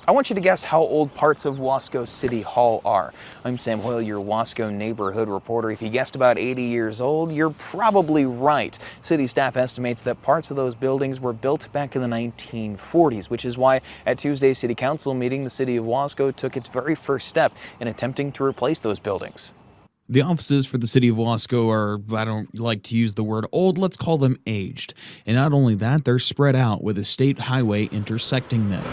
I want you to guess how old parts of Wasco City Hall are. I'm Sam Hoyle, your Wasco neighborhood reporter. If you guessed about 80 years old, you're probably right. City staff estimates that parts of those buildings were built back in the 1940s, which is why at Tuesday's City Council meeting, the City of Wasco took its very first step in attempting to replace those buildings. The offices for the city of Wasco are, I don't like to use the word old, let's call them aged. And not only that, they're spread out with a state highway intersecting them.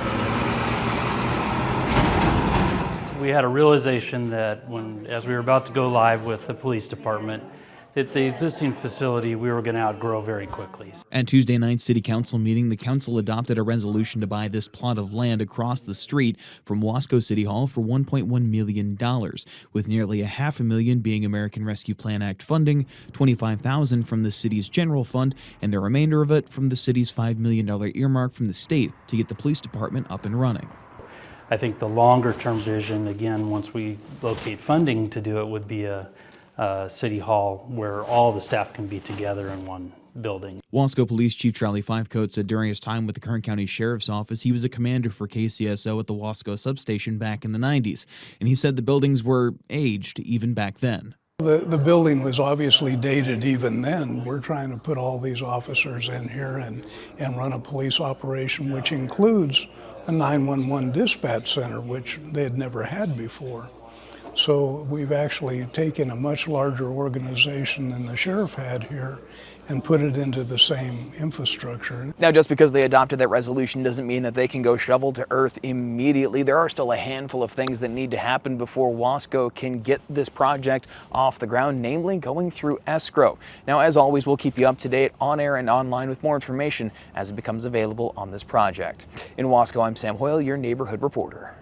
We had a realization that as we were about to go live with the police department, that the existing facility we were going to outgrow very quickly. At Tuesday night's city council meeting, the council adopted a resolution to buy this plot of land across the street from Wasco City Hall for $1.1 million, with nearly $500,000 being American Rescue Plan Act funding, $25,000 from the city's general fund, and the remainder of it from the city's $5 million earmark from the state to get the police department up and running. I think the longer-term vision, again, once we locate funding to do it, would be a city hall where all the staff can be together in one building. Wasco Police Chief Charlie Fivecoat said during his time with the Kern County Sheriff's Office, he was a commander for KCSO at the Wasco substation back in the 90s, and he said the buildings were aged even back then. The building was obviously dated even then. We're trying to put all these officers in here and run a police operation, which includes a 911 dispatch center, which they had never had before. So we've actually taken a much larger organization than the sheriff had here and put it into the same infrastructure. Now, just because they adopted that resolution doesn't mean that they can go shovel to earth immediately. There are still a handful of things that need to happen before Wasco can get this project off the ground, namely going through escrow. Now, as always, we'll keep you up to date on air and online with more information as it becomes available on this project. In Wasco, I'm Sam Hoyle, your neighborhood reporter.